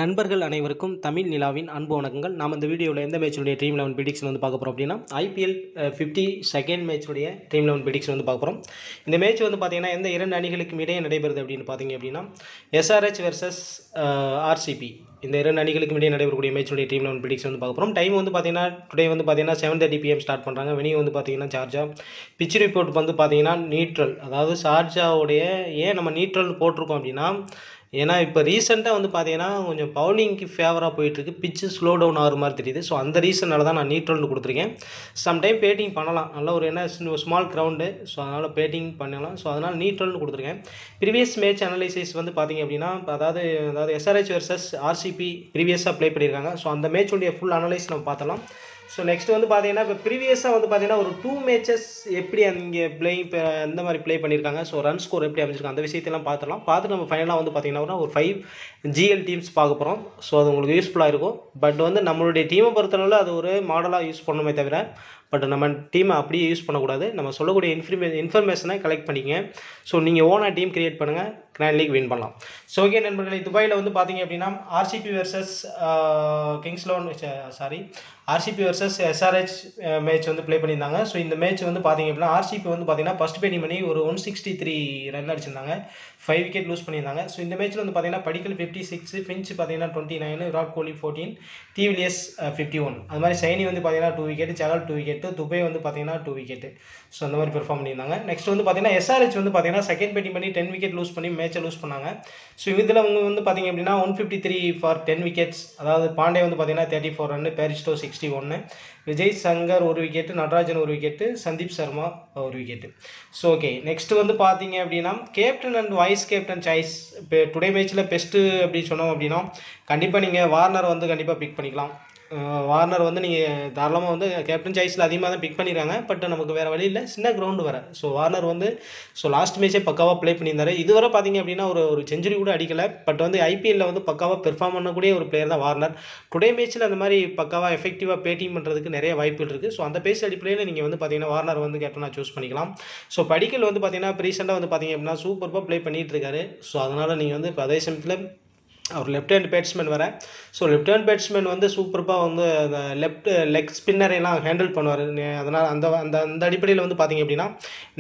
நண்பர்கள் அனைவருக்கும் தமிழ் நிலாவின் அன்பு வணக்கங்கள். நாம் இந்த வீடியோவில் எந்த மேட்சுடைய ட்ரீம் 11 ப்ரிடிக்ஷன் வந்து பார்க்க போகிறோம் அப்படின்னா ஐபிஎல் 52nd மேட்சுடைய ட்ரீம் 11 ப்ரிடிக்ஷன் வந்து பார்க்க போகிறோம். இந்த மேட்ச் வந்து பார்த்தீங்கன்னா எந்த இரண்டு அணிகளுக்கும் இடையே நடைபெறுது அப்படின்னு பார்த்தீங்க அப்படின்னா எஸ்ஆர்ஹெச் வெர்சஸ் ஆர்சிபி, இந்த இரண்டு அணிகளுக்கும் இடையே நடைபெறக்கூடிய மேட்சுடைய ட்ரீம் 11 ப்ரிடிக்ஷன் வந்து பார்க்க போகிறோம். டைம் வந்து பார்த்தீங்கன்னா டுடே வந்து பார்த்தீங்கன்னா 7:30 PM ஸ்டார்ட் பண்ணுறாங்க. வெனியூ வந்து பார்த்தீங்கன்னா சார்ஜா. பிச் ரிப்போர்ட் வந்து பார்த்தீங்கன்னா நியூட்ரல், அதாவது சார்ஜாவுடைய ஏன் நம்ம நியூட்ரல் போட்டிருக்கோம் அப்படின்னா ஏன்னா இப்போ ரீசெண்டாக வந்து பார்த்தீங்கன்னா கொஞ்சம் பவுலிங்க்கு ஃபேவராக போயிட்டுருக்கு, பிச்சு ஸ்லோ டவுன் ஆகிற மாதிரி தெரியுது. ஸோ அந்த ரீசனால தான் நான் நியூட்ரல்னு கொடுத்துருக்கேன். சம்டைம் பேட்டிங் பண்ணலாம், நல்ல ஒரு என்ன ஸ்மால் கிரவுண்டு, ஸோ அதனால் பேட்டிங் பண்ணலாம். ஸோ அதனால் நியூட்ரல்னு கொடுத்துருக்கேன். ப்ரீவியஸ் மேட்ச் அனலைசிஸ் வந்து பார்த்தீங்க அப்படின்னா அதாவது எஸ்ஆர்ஹெச் வெர்சஸ் ஆர்சிபி ப்ரீவியஸாக ப்ளே பண்ணியிருக்காங்க. ஸோ அந்த மேட்சுடைய ஃபுல் அனலைஸ் நம்ம பார்த்தலாம். ஸோ நெக்ஸ்ட் வந்து பார்த்தீங்கன்னா இப்போ ப்ரீவியஸாக வந்து பார்த்தீங்கன்னா ஒரு 2 மேட்சஸ் எப்படி அங்கே இப்போ எந்த மாதிரி ப்ளே பண்ணியிருக்காங்க, ஸோ ரன் ஸ்கோர் எப்படி அமைச்சிருக்காங்க, அந்த விஷயத்தெல்லாம் பார்த்துட்டு நம்ம ஃபைனலாக வந்து பார்த்தீங்கன்னா ஒரு 5 GL டீம்ஸ் பார்க்க போகிறோம். ஸோ அது உங்களுக்கு யூஸ்ஃபுல்லாக இருக்கும். பட் வந்து நம்மளுடைய டீமை பொறுத்தளவில் அது ஒரு மாடலாக யூஸ் பண்ணணுமே தவிர பட் நம்ம டீமை அப்படியே யூஸ் பண்ணக்கூடாது. நம்ம சொல்லக்கூடிய இன்ஃபர்மேஷனை கலெக்ட் பண்ணிக்கங்க. ஸோ நீங்கள் ஓனாக டீம் கிரியேட் பண்ணுங்கள், கிராண்ட் லீக் வின் பண்ணலாம். ஸோ ஓகே நண்பர்களே, துபாயில் வந்து பார்த்தீங்க அப்படின்னா RCB versus RCB versus SRH match வந்து ப்ளே பண்ணியிருந்தாங்க. ஸோ இந்த மேட்ச் வந்து பார்த்தீங்க அப்படின்னா ஆர்சிபி வந்து பார்த்தீங்கன்னா ஃபஸ்ட் பேட்டிங் பண்ணி ஒரு 163 ரன் அடிச்சிருந்தாங்க, 5 விக்கெட் லூஸ் பண்ணியிருந்தாங்க. ஸோ இந்த மேட்ச்சில் வந்து பார்த்தீங்கன்னா படிக்கல் 56, ஃபின்ச் பார்த்தீங்கன்னா 29, விராட் கோலி 14, டிவிலியர்ஸ் 51, அது மாதிரி சைனி வந்து பார்த்தீங்கன்னா 2 விக்கெட், சகல் 2 விக்கெட், துபே வந்து பார்த்தீங்கன்னா 2 விக்கெட். ஸோ அந்த மாதிரி பெர்ஃபார்ம் பண்ணியிருந்தாங்க. நெக்ஸ்ட் வந்து பார்த்தீங்கன்னா எஸ்ஆர்ஹெச் வந்து பார்த்தீங்கன்னா செகண்ட் பேட்டிங் பண்ணி 10 விக்கெட் லூஸ் பண்ணி மேட்சை லூஸ் பண்ணாங்க. ஸோ இதில் அவங்க வந்து பார்த்தீங்க அப்படின்னா 153 ஃபார் 10 விக்கெட்ஸ், அதாவது பாண்டே வந்து பார்த்தீங்கன்னா 34 run, Bairstow 61, Vijay Shankar 1 wicket, Natarajan 1 wicket, Sandeep Sharma 1 wicket. So okay, next வந்து பார்த்தீங்க அப்படின்னா captain and vice captain choice. இப்போ டுடே மேட்ச்சில் பெஸ்ட்டு அப்படின்னு சொன்னோம் அப்படின்னா கண்டிப்பாக நீங்கள் வார்னர் வந்து கண்டிப்பாக பிக் பண்ணிக்கலாம். வார்னர் வந்து நீங்கள் தாராளமாக வந்து கேப்டன் சாய்ஸில் அதிகமாக தான் பிக் பண்ணிடுறாங்க. பட் நமக்கு வேறு வழி இல்லை, சின்ன கிரவுண்டு வர. ஸோ வார்னர் வந்து லாஸ்ட் மேட்சே பக்காவாக ப்ளே பண்ணியிருந்தார். இதுவரை பார்த்தீங்க அப்படின்னா ஒரு செஞ்சுரி கூட அடிக்கலை. பட் வந்து ஐபிஎல்லில் வந்து பக்காவாக பெர்ஃபார்ம் பண்ணக்கூடிய ஒரு பிளேயர் தான் வார்னர். டுடே மேட்ச்சில் அந்த மாதிரி பக்காவாக எஃபெக்டிவாக பேட்டிங் பண்ணுறதுக்கு நிறைய வாய்ப்புகள் இருக்குது. ஸோ அந்த பேஸ் அடிப்படையில் நீங்கள் வந்து பார்த்தீங்கன்னா வார்னர் வந்து கேப்டனாக சூஸ் பண்ணிக்கலாம். ஸோ படிக்கல் வந்து பார்த்தீங்கன்னா இப்போ ரீசெண்டாக வந்து பார்த்தீங்க அப்படின்னா சூப்பராக ப்ளே பண்ணிகிட்டு இருக்காரு. ஸோ அதனால் நீங்கள் வந்து இப்போ அதே சமயத்தில் அவர் லெஃப்ட் ஹேண்ட் பேட்ஸ்மேன் வர. ஸோ லெஃப்ட் ஹேண்ட் பேட்ஸ்மேன் வந்து சூப்பராக வந்து அந்த லெஃப்ட் லெக் ஸ்பின்னரையெல்லாம் ஹேண்டில் பண்ணுவார். அதனால் அந்த அந்த அந்த அடிப்படையில் வந்து பார்த்தீங்க அப்படின்னா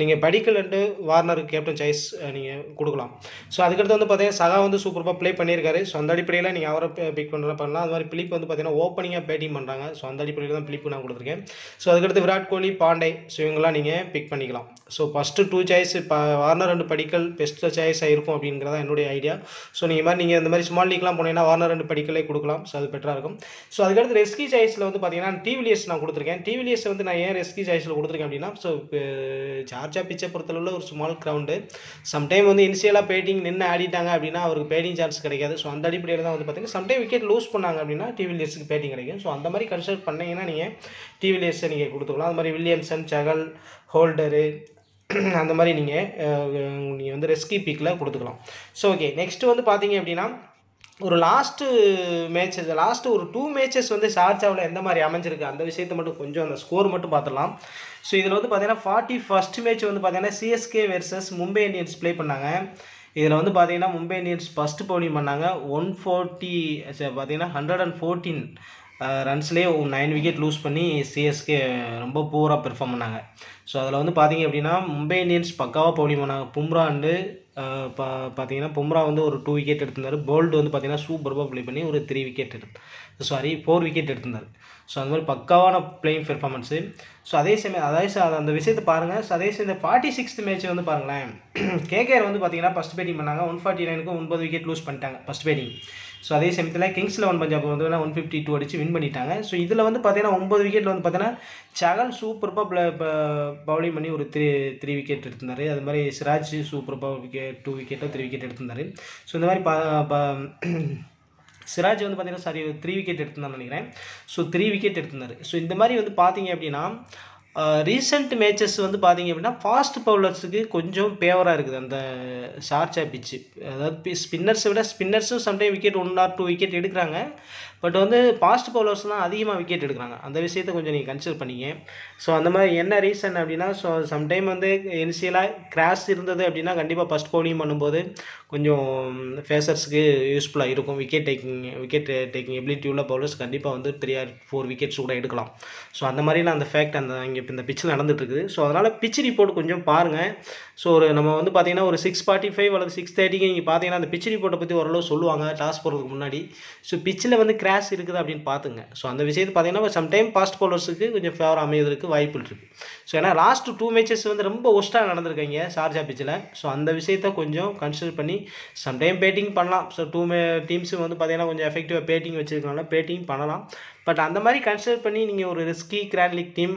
நீங்கள் படிக்கல் அண்டு வார்னருக்கு கேப்டன் சாய்ஸ் நீங்கள் கொடுக்கலாம். ஸோ அதுக்கடுத்து வந்து பார்த்தீங்கன்னா சகா வந்து சூப்பராக ப்ளே பண்ணியிருக்காரு. ஸோ அந்த அடிப்படையில் நீங்கள் அவரை பிக் பண்ணலாம். அது மாதிரி பிலிப் வந்து பார்த்தீங்கன்னா ஓப்பனிங்காக பேட்டிங் பண்ணுறாங்க. ஸோ அந்த அடிப்படையில் தான் பிலிப்பு நான் கொடுத்துருக்கேன். ஸோ அதுக்கடுத்து விராட் கோலி, பாண்டே, ஸோ இவங்கெல்லாம் நீங்கள் பிக் பண்ணிக்கலாம். ஸோ ஃபஸ்ட்டு 2 சாய்ஸ் இப்போ வார்னர் அண்டு படிக்கல் பெஸ்ட் சாய்ஸாக இருக்கும் அப்படிங்கிறதா என்னுடைய ஐடியா. ஸோ நீங்கள் இந்த மாதிரி ஸ்மால் லீக்லாம் போனீங்கன்னா வார்னர் அண்டு படிக்கலே கொடுக்கலாம். ஸோ அது பெட்டராக இருக்கும். ஸோ அதுக்கடுத்து ரெஸ்கி சாய்ஸில் வந்து பார்த்தீங்கன்னா டிவிலியர்ஸ் நான் கொடுத்துருக்கேன். டிவிலியர்ஸ் வந்து நான் ஏன் ரெஸ்கி சாய்ஸில் கொடுத்துருக்கேன் அப்படின்னா ஸோ சார்ஜா பிச்சை பொறுத்தளவில் ஒரு ஸ்மால் கிரவுண்டு, சம்டைம் வந்து இனிஷியலாக பேட்டிங் நின்று ஆடிட்டாங்க அப்படின்னா அவருக்கு பேட்டிங் சான்ஸ் கிடைக்காது. ஸோ அந்த அடிப்படையில் தான் வந்து பார்த்தீங்கன்னா சம்டைம் விக்கெட் லூஸ் பண்ணாங்க அப்படின்னா டிவிலியர்ஸுக்கு பேட்டிங் கிடைக்கும். ஸோ அந்த மாதிரி கன்சிடர் பண்ணிங்கன்னா நீங்கள் டிவிலியர்ஸை நீங்கள் கொடுத்துக்கலாம். அது மாதிரி வில்லியம்சன், சகல், ஹோல்டரு அந்த மாதிரி நீங்கள் வந்து ரெஸ்கி பிக்கில் கொடுத்துக்கலாம். ஸோ ஓகே, நெக்ஸ்ட் வந்து பார்த்தீங்க அப்படின்னா ஒரு லாஸ்ட்டு ஒரு 2 மேட்சஸ் வந்து ஷார்ஜாவில் எந்த மாதிரி அமைஞ்சிருக்கு அந்த விஷயத்தை மட்டும் கொஞ்சம் அந்த ஸ்கோர் மட்டும் பார்த்துடலாம். ஸோ இதில் வந்து பார்த்தீங்கன்னா 41st மேட்ச் வந்து பார்த்தீங்கன்னா CSK versus Mumbai Indians play பண்ணாங்க. இதில் வந்து பார்த்தீங்கன்னா மும்பை இந்தியன்ஸ் ஃபஸ்ட்டு பவுலிங் பண்ணாங்க 140 பார்த்தீங்கன்னா 114 ரன்ஸ்லேயே 9 விக்கெட் லூஸ் பண்ணி சிஎஸ்கே ரொம்ப பூராக பெர்ஃபார்ம் பண்ணாங்க. ஸோ அதில் வந்து பார்த்தீங்க அப்படின்னா மும்பை இந்தியன்ஸ் பக்காவாக பவுலிங் பண்ணாங்க. பும்ரா அண்டு பார்த்தீங்கன்னா பும்ரா வந்து ஒரு 2 விக்கெட் எடுத்திருந்தார். போல்டு வந்து பார்த்தீங்கன்னா சூப்பராக ப்ளே பண்ணி ஒரு 4 விக்கெட் எடுத்திருந்தார். ஸோ அந்த மாதிரி பக்காவான பிளேயிங் பெர்ஃபார்மன்ஸு. ஸோ அதே சமயம் அந்த விஷயத்தை பாருங்கள். ஸோ அதே சமயம் 46th மேட்ச் வந்து பாருங்களேன், கேகேஆர் வந்து பார்த்தீங்கன்னா ஃபஸ்ட் பேட்டிங் பண்ணாங்க 149க்கு 9 விக்கெட் லூஸ் பண்ணிட்டாங்க ஃபஸ்ட் பேட்டிங். ஸோ அதே சமயத்தில் கிங்ஸ் 11 பஞ்சாப் வந்து 152 அடித்து வின் பண்ணிட்டாங்க. ஸோ இதில் வந்து பார்த்தீங்கன்னா 9 விக்கெட்டில் வந்து பார்த்தீங்கன்னா சகல் சூப்பராக பவுலிங் பண்ணி ஒரு 3 விக்கெட் எடுத்திருந்தார். அது மாதிரி சிராஜ் சூப்பராக 2 விக்கெட்டோ 3 விக்கெட் எடுத்திருந்தார். ஸோ இந்த மாதிரி சிராஜ் வந்து பார்த்தீங்கன்னா 3 விக்கெட் எடுத்திருந்தான்னு நினைக்கிறேன். So 3 wicket எடுத்திருந்தார். ஸோ இந்த மாதிரி வந்து பார்த்தீங்க அப்படின்னா ரீசெண்ட் மேட்சஸ் வந்து பார்த்தீங்க அப்படின்னா ஃபாஸ்ட் பவுலர்ஸுக்கு கொஞ்சம் ஃபேவராக இருக்குது அந்த ஷார்ஜா பிச்சு. அதாவது ஸ்பின்னர்ஸை விட ஸ்பின்னர்ஸும் சம்டைம் விக்கெட் 1 or 2 விக்கெட் எடுக்கிறாங்க. பட் வந்து ஃபாஸ்ட் பவுலர்ஸ் தான் அதிகமாக விக்கெட் எடுக்கிறாங்க. அந்த விஷயத்தை கொஞ்சம் நீங்கள் கன்சிடர் பண்ணிங்க. ஸோ அந்த மாதிரி என்ன ரீசன் அப்படின்னா, ஸோ சம்டைம் வந்து இனிஷியலாக கிராஷ் இருந்தது அப்படின்னா கண்டிப்பாக ஃபஸ்ட் பவுலிங் பண்ணும்போது கொஞ்சம் ஃபேஸர்ஸுக்கு யூஸ்ஃபுல்லாக இருக்கும். விக்கெட் டேக்கிங் எபிலிட்டி உள்ள பவுலர்ஸ் கண்டிப்பாக வந்து 3 or 4 விக்கெட்ஸ் கூட எடுக்கலாம். ஸோ அந்த மாதிரிலாம் அந்த ஃபேக்ட் இங்கே இப்போ இந்த பிச்சில் நடந்துகிட்ருக்குது. ஸோ அதனால் பிச் ரிப்போர்ட் கொஞ்சம் பாருங்கள். ஸோ நம்ம வந்து பார்த்தீங்கன்னா ஒரு 6:45 அல்லது 6:30க்கு நீங்கள் பார்த்தீங்கன்னா அந்த பிச் ரிப்போர்ட்டை பற்றி ஓரளவு சொல்லுவாங்க டாஸ் போகிறதுக்கு முன்னாடி. ஸோ பிச்சில் வந்து கிராஷ் இருக்குது அப்படின்னு பார்த்துங்க. ஸோ அந்த விஷயத்தை பார்த்தீங்கன்னா சம்டைம் ஃபாஸ்ட் பவுலர்ஸுக்கு கொஞ்சம் ஃபேவர் அமைவதற்கு வாய்ப்பு இருக்குது. ஸோ ஏன்னா லாஸ்ட் 2 மேட்சஸ் வந்து ரொம்ப ஒஸ்ட்டாக நடந்திருக்காங்க ஷார்ஜா பிச்சில். ஸோ அந்த விஷயத்தை கொஞ்சம் கன்சிடர் பண்ணி சம்டைம் பேட்டிங் பண்ணலாம். ஸோ 2 டீம்ஸும் வந்து பார்த்தீங்கன்னா கொஞ்சம் எஃபெக்டிவாக பேட்டிங் வச்சுருக்கனால பேட்டிங் பண்ணலாம். பட் அந்த மாதிரி கன்சிடர் பண்ணி நீங்கள் ஒரு ரிஸ்கி கிராண்ட் லீக் டீம்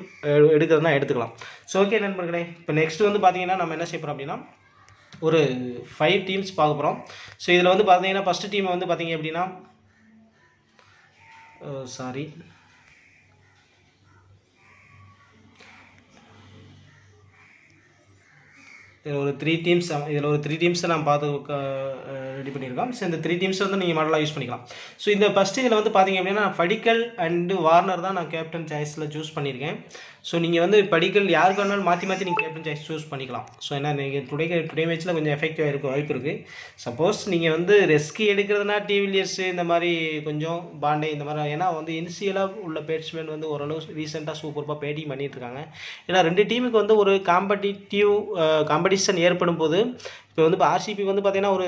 எடுக்கிறதுனா எடுத்துக்கலாம். ஸோ ஓகே நண்பர்களே, இப்போ நெக்ஸ்ட் வந்து பார்த்தீங்கன்னா நம்ம என்ன செய்ய போகிறோம் அப்படின்னா ஒரு 5 டீம்ஸ் பார்க்க போகிறோம். ஸோ இதில் வந்து பார்த்தீங்கன்னா ஃபஸ்ட்டு டீம் வந்து பார்த்தீங்க அப்படின்னா இதில் ஒரு 3 டீம்ஸை நான் பார்த்து ரெடி பண்ணியிருக்கோம். ஸோ இந்த 3 டீம்ஸ் வந்து நீங்கள் மாடலாக யூஸ் பண்ணிக்கலாம். ஸோ இந்த ஃபஸ்ட்டு இதில் வந்து பார்த்தீங்க அப்படின்னா படிக்கல் அண்டு வார்னர் தான் நான் கேப்டன் சாய்ஸில் சூஸ் பண்ணியிருக்கேன். ஸோ நீங்கள் வந்து படிக்கல் யாருக்கு வேணாலும் மாற்றி நீங்கள் கேப்டன் சாய்ஸ் சூஸ் பண்ணிக்கலாம். ஸோ ஏன்னா நீங்கள் டுடே மேட்ச்சில் கொஞ்சம் எஃபெக்டிவாக இருக்க வாய்ப்பு இருக்குது. சப்போஸ் நீங்கள் வந்து ரெஸ்க் எடுக்கிறதுனா டிவிலியர்ஸு இந்த மாதிரி கொஞ்சம் பாண்டே இந்த மாதிரி, ஏன்னா வந்து இனிஷியலாக உள்ள பேட்ஸ்மேன் வந்து ஓரளவு ரீசெண்டாக சூப்பராக பேட்டிங் பண்ணிகிட்டு இருக்காங்க. ஏன்னா 2 டீமுக்கு வந்து ஒரு காம்படிஷன் ஏற்படும் போது இப்போ வந்து ஆர்சிபி வந்து பார்த்தீங்கன்னா ஒரு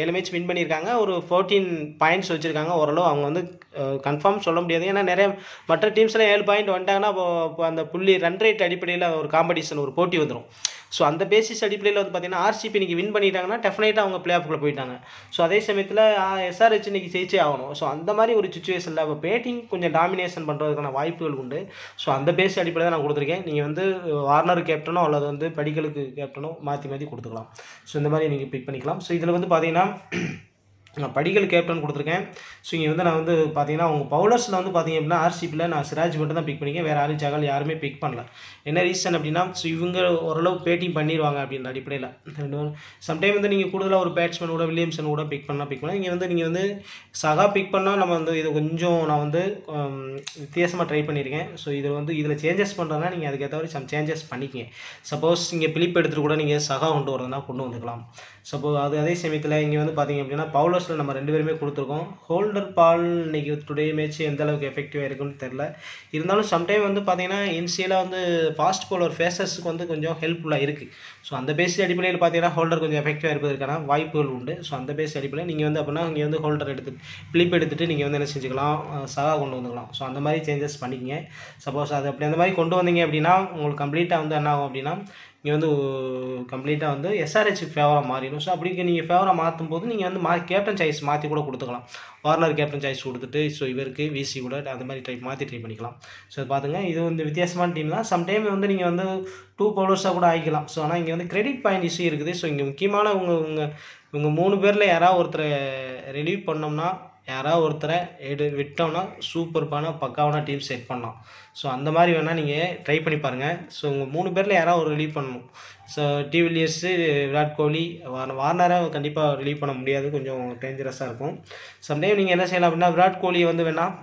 7 மேட்ச் வின் பண்ணியிருக்காங்க, ஒரு 14 பாயிண்ட்ஸ் வச்சுருக்காங்க. ஓரளவு அவங்க வந்து கன்ஃபார்ம் சொல்ல முடியாது. ஏன்னா நிறைய மற்ற டீம்ஸில் 7 பாயிண்ட் வந்துட்டாங்கன்னா இப்போ அந்த புள்ளி ரன் ரேட் அடிப்படையில் ஒரு காம்படிஷன் ஒரு போட்டி வந்துடும். ஸோ அந்த பேசிஸ் அடிப்படையில் வந்து பார்த்தீங்கன்னா ஆர்சிபி இன்றைக்கி வின் பண்ணிட்டாங்கன்னா டெஃபினட்டாக அவங்க பிளே ஆஃப்குள்ளே போயிட்டாங்க. ஸோ அதே சமயத்தில் எஸ்ஆர்ஹெச் இன்றைக்கி ஜெயிச்சே ஆகணும். ஸோ அந்த மாதிரி ஒரு சுச்சுவேஷனில் இப்போ பேட்டிங் கொஞ்சம் டாமினேஷன் பண்ணுறதுக்கான வாய்ப்புகள் உண்டு. ஸோ அந்த பேஸ் அடிப்படையில் தான் நான் கொடுத்துருக்கேன். நீங்கள் வந்து வார்னர் கேப்டனோ அல்லது வந்து படிக்கலுக்கு கேப்டனோ மாற்றி கொடுத்துக்கலாம். ஸோ இந்த மாதிரி நீங்கள் பிக் பண்ணிக்கலாம். ஸோ இதில் வந்து பார்த்தீங்கன்னா நான் படிக்கல் கேப்டன் கொடுத்துருக்கேன். ஸோ இங்கே வந்து நான் வந்து பார்த்தீங்கன்னா உங்கள் பவுலர்ஸில் வந்து பார்த்தீங்க அப்படின்னா ஆர்சிபியில் நான் சிராஜ் மட்டும் தான் பிக் பண்ணிக்கேன். வேறு யாரும் ஜகல் யாருமே பிக் பண்ணல. என்ன ரீசன் அப்படின்னா ஸோ இவங்க ஓரளவு பேட்டிங் பண்ணிடுவாங்க அப்படின்ற அடிப்படையில். சம்டைம் வந்து நீங்கள் கூடுதலாக ஒரு பேட்ஸ்மேன் கூட வில்லியம்சன் கூட பிக் பண்ணலாம். நீங்கள் வந்து சகா பிக் பண்ணால் நம்ம வந்து இது கொஞ்சம் நான் வந்து வித்தியாசமாக ட்ரை பண்ணியிருக்கேன். ஸோ இதில் சேஞ்சஸ் பண்ணுறதுனா நீங்கள் அதுக்கேற்ற மாதிரி சம் சேஞ்சஸ் பண்ணிக்கங்க. சப்போஸ் நீங்கள் பிலிப் எடுத்துகிட்டு கூட நீங்கள் சகா கொண்டு வரதுனா கொண்டு வந்துக்கலாம். சப்போஸ் அதே சமயத்தில் இங்கே வந்து பார்த்தீங்க அப்படின்னா பவுலர்ஸில் நம்ம 2 பேருமே கொடுத்துருக்கோம். ஹோல்டர் பால் இன்றைக்கி டுடே மேட்ச் எந்த அளவுக்கு எஃபெக்டிவாக இருக்குன்னு தெரில. இருந்தாலும் சம்டைம் வந்து பார்த்தீங்கன்னா இனிஷியலாக வந்து ஃபாஸ்ட் பவுலர் ஃபேஸர்ஸுக்கு வந்து கொஞ்சம் ஹெல்ப்ஃபுல்லாக இருக்குது. ஸோ அந்த பேஸ் அடிப்படையில் பார்த்தீங்கன்னா ஹோல்டர் கொஞ்சம் எஃபெக்டிவாக இருப்பதற்கான வாய்ப்புகள் உண்டு. ஸோ அந்த பேஸ் அடிப்படையில் நீங்கள் வந்து அப்படின்னா இங்கே வந்து ஹோல்டர் பிலிப் எடுத்துகிட்டு நீங்கள் வந்து என்ன செஞ்சுக்கலாம், சகா கொண்டு வந்துக்கலாம். ஸோ அந்த மாதிரி சேஞ்சஸ் பண்ணிக்கங்க. சப்போஸ் அது அப்படி அந்த மாதிரி கொண்டு வந்தீங்க அப்படின்னா உங்களுக்கு கம்ப்ளீட்டாக வந்து என்ன ஆகும் அப்படின்னா இங்கே வந்து கம்ப்ளீட்டாக வந்து எஸ்ஆர்ஹெச் ஃபேவராக மாறிடும். ஸோ அப்படி நீங்கள் ஃபேவராக மாற்றும் போது நீங்கள் வந்து கேப்டன் சாய்ஸ் மாற்றி கூட கொடுத்துக்கலாம். வார்னர் கேப்டன் சாய்ஸ் கொடுத்துட்டு ஸோ இவருக்கு விசி கூட அந்த மாதிரி மாற்றி ட்ரை பண்ணிக்கலாம். ஸோ பார்த்துங்க, இது வந்து வித்தியாசமான டீம் தான். சம்டைம் வந்து நீங்கள் வந்து 2 பவுலர்ஸாக கூட ஆகிக்கலாம். ஸோ ஆனால் இங்கே வந்து கிரெடிட் பாயிண்ட் இஷ்யூ இருக்குது. ஸோ இங்கே முக்கியமான உங்கள் 3 பேரில் யாராவது ஒருத்தரை ரிலீவ் பண்ணோம்னா யாராவது ஒருத்தரை விட்டோம்னா சூப்பர்பான பக்காவான டீம் செட் பண்ணலாம். ஸோ அந்த மாதிரி வேணால் நீங்கள் ட்ரை பண்ணி பாருங்கள். ஸோ உங்கள் 3 பேரில் யாராவது ஒரு ரிலீவ் பண்ணணும். ஸோ டிவிலியர்ஸு, விராட் கோலி, வார்னரை கண்டிப்பாக ரிலீவ் பண்ண முடியாது, கொஞ்சம் டேஞ்சரஸாக இருக்கும். சம்டைம் நீங்கள் என்ன செய்யலாம் அப்படின்னா விராட் கோலியை வந்து வேணால்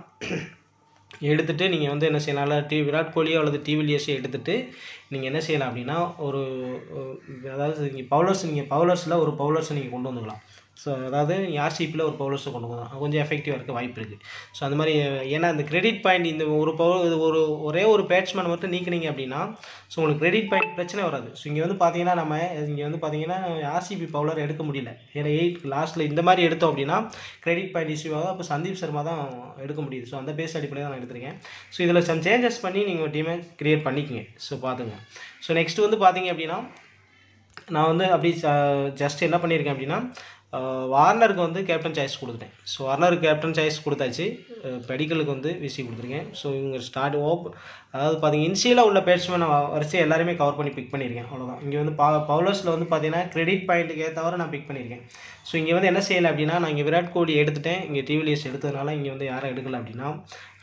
எடுத்துகிட்டு நீங்கள் வந்து என்ன செய்யலாம், விராட் கோலியோ அல்லது டிவிலியர்ஸை எடுத்துகிட்டு நீங்கள் என்ன செய்யலாம் அப்படின்னா அதாவது நீங்கள் பவுலர்ஸில் ஒரு பவுலர்ஸை நீங்கள் கொண்டு வந்துக்கலாம். ஸோ அதாவது ஆர்சிபியில் ஒரு பவுலர்ஸை கொண்டு வந்துக்கலாம், கொஞ்சம் எஃபெக்டிவாக இருக்க வாய்ப்பு இருக்குது. ஸோ அந்த மாதிரி ஏன்னா இந்த கிரெடிட் பாயிண்ட் இந்த ஒரே ஒரு பேட்ஸ்மேன் மட்டும் நீக்கினீங்க அப்படின்னா ஸோ உங்களுக்கு கிரெடிட் பாயிண்ட் பிரச்சனை வராது. ஸோ இங்கே வந்து பார்த்தீங்கன்னா ஆர்சிபி பவுலர் எடுக்க முடியல. ஏன்னா 8 லாஸ்ட்டில் இந்த மாதிரி எடுத்தோம் அப்படின்னா கிரெடிட் பாயிண்ட் இஷ்யூ ஆகும். அப்போ சந்தீப் சர்மா தான் எடுக்க முடியுது. ஸோ அந்த பேஸ் அடிப்படையில் தான் நான் எடுத்திருக்கேன். ஸோ இதில் சம் சேஞ்சஸ் பண்ணி நீங்கள் ஒரு டீமை க்ரியேட் பண்ணிக்கங்க. ஸோ பார்த்துங்க. ஸோ நெக்ஸ்ட் வந்து பார்த்தீங்க அப்படின்னா நான் வந்து அப்படி ஜஸ்ட் என்ன பண்ணியிருக்கேன் அப்படின்னா வார்னருக்கு வந்து கேப்டன் சாய்ஸ் கொடுத்துட்டேன். ஸோ வார்னருக்கு கேப்டன் சாய்ஸ் கொடுத்தாச்சு. படிக்கலுக்கு வந்து விசி கொடுத்துருக்கேன். ஸோ இவங்க அதாவது பார்த்தீங்கன்னா இனிஷியலாக உள்ள பேட்ஸ்மேன் வரிசை எல்லாருமே கவர் பண்ணி பிக் பண்ணியிருக்கேன். அவ்வளோதான். இங்கே வந்து பவுலர்ஸில் வந்து பார்த்தீங்கன்னா கிரெடிட் பாயிண்ட்டுக்கு ஏற்றவரை நான் பிக் பண்ணியிருக்கேன். ஸோ இங்கே வந்து என்ன செய்யலை அப்படின்னா நான் இங்கே விராட் கோலி எடுத்துட்டேன். இங்கே டிவிலியர்ஸ் எடுத்ததுனால இங்கே வந்து யாரும் எடுக்கலை அப்படின்னா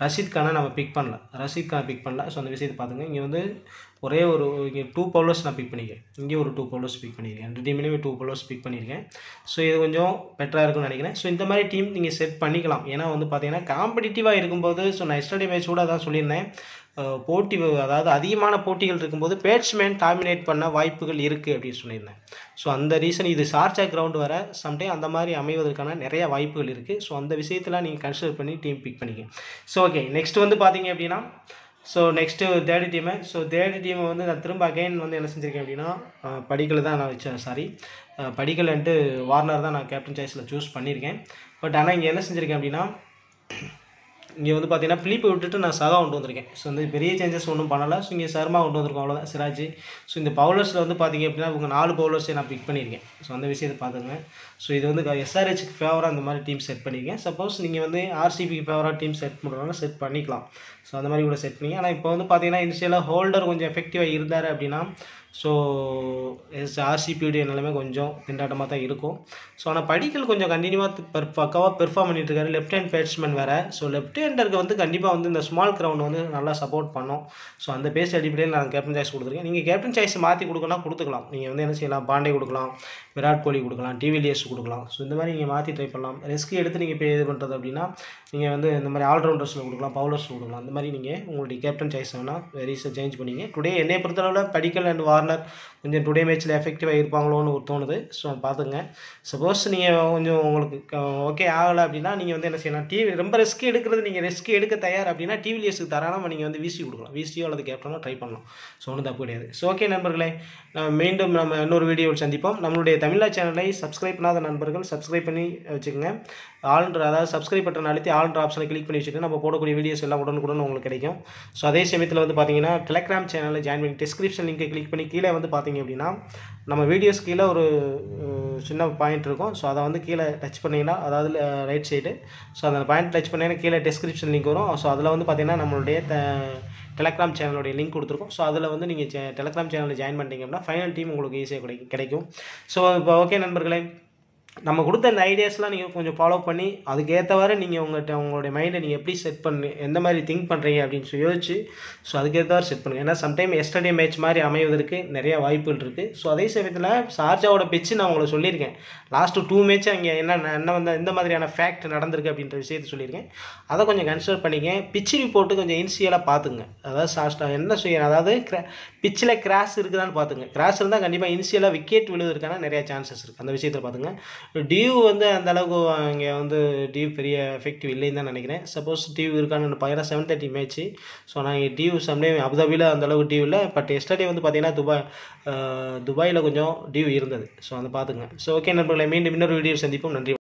ரஷீத் கானை நம்ம பிக் பண்ணல. ஸோ அந்த விஷயத்தை பார்த்துங்க. இங்கே வந்து ஒரே ஒரு இங்கே 2 பவுலர்ஸ் நான் பிக் பண்ணியிருக்கேன். இங்கே ஒரு 2 பவுலர்ஸ் பிக் பண்ணியிருக்கேன். 2 டீம்லேயுமே 2 பவுலர்ஸ் பிக் பண்ணியிருக்கேன். ஸோ இது கொஞ்சம் பெட்டராக இருக்கும்னு நினைக்கிறேன். ஸோ இந்த மாதிரி டீம் நீங்கள் செட் பண்ணிக்கலாம். ஏன்னா வந்து பார்த்தீங்கன்னா காம்படிட்டிவாக இருக்கும்போது ஸோ நான் எஸ்டர்டே மேட்ச் கூட அதான் சொல்லியிருந்தேன். போட்டி அதாவது அதிகமான போட்டிகள் இருக்கும்போது பேட்ஸ்மேன் டாமினேட் பண்ண வாய்ப்புகள் இருக்குது அப்படின்னு சொல்லியிருந்தேன். ஸோ அந்த ரீசன் இது ஷார்ஜா கிரவுண்ட் வர சம்டைம் அந்த மாதிரி அமைவதற்கான நிறைய வாய்ப்புகள் இருக்குது. ஸோ அந்த விஷயத்தில் நீங்கள் கன்சிடர் பண்ணி டீம் பிக் பண்ணிக்க. ஸோ ஓகே, நெக்ஸ்ட் வந்து பார்த்தீங்க அப்படின்னா so next third team. So third டீமை வந்து நான் திரும்ப அகைன் வந்து என்ன செஞ்சுருக்கேன் அப்படின்னா படிக்கல் தான் நான் வச்சேன். படிக்கல் அண்டு வார்னர் தான் நான் கேப்டன் சாய்ஸில் சூஸ் பண்ணியிருக்கேன். பட் ஆனால் இங்கே என்ன செஞ்சுருக்கேன் அப்படின்னா இங்கே வந்து பார்த்தீங்கன்னா பிலிப்பை விட்டுட்டு நான் சகா கொண்டு வந்திருக்கேன். ஸோ வந்து பெரிய சேஞ்சஸ் ஒன்றும் பண்ணலை. ஸோ இங்கே சர்மா கொண்டு வந்திருக்கோம், அவ்வளோதான், சிராஜ். ஸோ இந்த பவுலர்ஸில் வந்து பார்த்தீங்க அப்படின்னா இவங்க 4 பவுலர்ஸே நான் பிக் பண்ணியிருக்கேன். ஸோ அந்த விஷயத்தை பார்த்துங்க. ஸோ இது வந்து எஸ்ஆர்ஹெச்சுக்கு ஃபேவராக அந்த மாதிரி டீம் செட் பண்ணியிருக்கேன். சப்போஸ் நீங்கள் வந்து ஆர்சிபிக்கு ஃபேவராக டீம் செட் பண்ணுறதுனால செட் பண்ணிக்கலாம். ஸோ அந்த மாதிரி கூட செட் பண்ணி. ஆனால் இப்போ வந்து பார்த்தீங்கன்னா இனிஷியலாக ஹோல்டர் கொஞ்சம் எஃபெக்டிவாக இருந்தார் அப்படின்னா ஸோ ஆர்சிபியுடைய நிலைமை கொஞ்சம் திண்டாட்டமாக தான் இருக்கும். ஸோ ஆனால் படிக்கல் கொஞ்சம் கண்டினியூவாக பக்காவாக பெர்ஃபார்ம் பண்ணிட்டு இருக்காரு. லெஃப்ட் ஹேண்ட் பேட்ஸ்மேன் வேறு. ஸோ லெஃப்ட் ஹேண்டருக்கு வந்து கண்டிப்பாக வந்து இந்த ஸ்மால் கிரவுண்ட் வந்து நல்லா சப்போர்ட் பண்ணோம். ஸோ அந்த பேஸ் அடிப்படையில் நான் கேப்டன் சாய்ஸ் கொடுத்துருக்கேன். நீங்கள் கேப்டன் சாய்ஸ் மாற்றி கொடுக்கணும் கொடுத்துக்கலாம். நீங்கள் வந்து என்ன செய்யலாம், பாண்டே கொடுக்கலாம், விராட் கோலி கொடுக்கலாம், டிவிலியர்ஸ் கொடுக்கலாம். ஸோ இந்த மாதிரி நீங்கள் மாற்றி ட்ரை பண்ணலாம். ரிஸ்க் எடுத்து நீங்கள் இப்போ இது பண்ணுறது அப்படின்னா நீங்கள் வந்து இந்த மாதிரி ஆல்ரவுண்டர்ஸில் கொடுக்கலாம், பவுலர்ஸில் கொடுக்கலாம். அந்த மாதிரி நீங்கள் உங்களுடைய கேப்டன் சாய்ஸ் வேணால் வெரிஸை சேஞ்ச் பண்ணிங்க. டுடே என்னை பொறுத்தளவில் படிக்கல் அண்ட் வார்னர் கொஞ்சம் டுடே மேட்ச்சில் எஃபெக்டிவாக இருப்பாங்களோன்னு ஒரு தோணுது. ஸோ பார்த்துங்க. சப்போஸ் நீங்கள் கொஞ்சம் உங்களுக்கு ஓகே ஆகலை அப்படின்னா நீங்கள் வந்து என்ன செய்யலாம், ரொம்ப ரிஸ்க் எடுக்கிறது, நீங்கள் ரிஸ்க் எடுக்க தயார் அப்படின்னா டிவிலியர்ஸுக்கு தராமல் நீங்கள் வந்து விசி கொடுக்கலாம். விசியோ அல்லது கேப்டனோ ட்ரை பண்ணலாம். ஸோ ஒன்றும் தப்பு கிடையாது. ஸோ ஓகே நண்பர்களே, மீண்டும் நம்ம இன்னொரு வீடியோவில் சந்திப்போம். நம்மளுடைய தமிழா சேனலை சப்ஸ்கிரைப் பண்ணாத நண்பர்கள் சப்ஸ்கிரைப் பண்ணி வச்சுக்கோங்க. அதாவது சப்ஸ்கிரைப் பட்டன் அழுத்தி ஆல்ன்ற ஆப்ஷனை கிளிக் பண்ணி வச்சுட்டு நம்ம போடக்கூடிய வீடியோஸ் எல்லாம் உடனுக்குடன் உங்களுக்கு கிடைக்கும். ஸோ அதே சமயத்தில் வந்து பார்த்தீங்கன்னா டெலகிராம் சேனலில் ஜாயின் பண்ணி டிஸ்கிரிப்ஷன் லிங்கை கிளிக் பண்ணி கீழே வந்து பார்த்தீங்க அப்படின்னா நம்ம வீடியோஸ் கீழே ஒரு சின்ன பாயிண்ட் இருக்கும். ஸோ அதை வந்து கீழே டச் பண்ணிங்கன்னா, அதாவது ரைட் சைடு, ஸோ அந்த பாயிண்ட் டச் பண்ணிங்கன்னா கீழே டிஸ்கிரிப்ஷன் லிங்க் வரும். ஸோ அதில் வந்து பார்த்தீங்கன்னா நம்மளுடைய டெலகிராம் சேனலுடைய லிங்க் கொடுத்துருக்கோம். ஸோ அதில் வந்து நீங்கள் டெலகிராம் சேனலில் ஜாயின் பண்ணிட்டீங்க அப்படின்னா ஃபைனல் டீம் உங்களுக்கு ஈஸியாக கிடைக்கும். ஸோ இப்போ ஓகே நண்பர்களே, நம்ம கொடுத்த இந்த ஐடியாஸ்லாம் நீங்கள் கொஞ்சம் ஃபாலோ பண்ணி அதுக்கேற்றவாறு நீங்கள் உங்களுடைய மைண்டை நீங்கள் எப்படி செட் பண்ணி எந்த மாதிரி திங்க் பண்ணுறீங்க அப்படின்னு யோசிச்சு ஸோ அதுக்கேற்றவாறு செட் பண்ணுங்கள். ஏன்னா சம்டைம் எஸ்டர்டே மேட்ச் மாதிரி அமைவதற்கு நிறைய வாய்ப்புகள் இருக்குது. ஸோ அதே சமயத்தில் ஷார்ஜாவோட பிச்சு நான் உங்களுக்கு சொல்லியிருக்கேன். லாஸ்ட்டு 2 மேட்ச் அங்கே என்ன வந்து எந்த மாதிரியான ஃபேக்ட் நடந்திருக்கு அப்படின்ற விஷயத்தை சொல்லியிருக்கேன். அதை கொஞ்சம் கன்சிடர் பண்ணிங்க. பிச்சு ரிப்போர்ட்டு கொஞ்சம் இனிஷியலாக பார்த்துங்க. அதாவது என்ன செய்யணும், அதாவது பிச்சில் கிராஸ் இருக்குதான்னு பார்த்துங்க. கிராஸ் இருந்தால் கண்டிப்பாக இனிஷியலாக விக்கெட் விழுவதற்கான நிறையா சான்சஸ் இருக்குது. அந்த விஷயத்தை பார்த்துங்க. டியூ வந்து அந்த அளவுக்கு இங்கே வந்து டியூ பெரிய எஃபெக்டிவ் இல்லைன்னு தான் நினைக்கிறேன். சப்போஸ் டியூ இருக்கான்னு பார்த்தீங்கன்னா 7:30 மேட்ச்சு. ஸோ நான் டியூ சம்டைம் அபுதாபியில் அந்தளவுக்கு டியூ இல்லை. பட் எஸ்டர்டே வந்து பார்த்தீங்கன்னா துபாயில் கொஞ்சம் டியூ இருந்தது. ஸோ அதை பார்த்துங்க. ஸோ ஓகே நண்பர்களே, மீண்டும் இன்னொரு வீடியோ சந்திப்போம். நன்றி.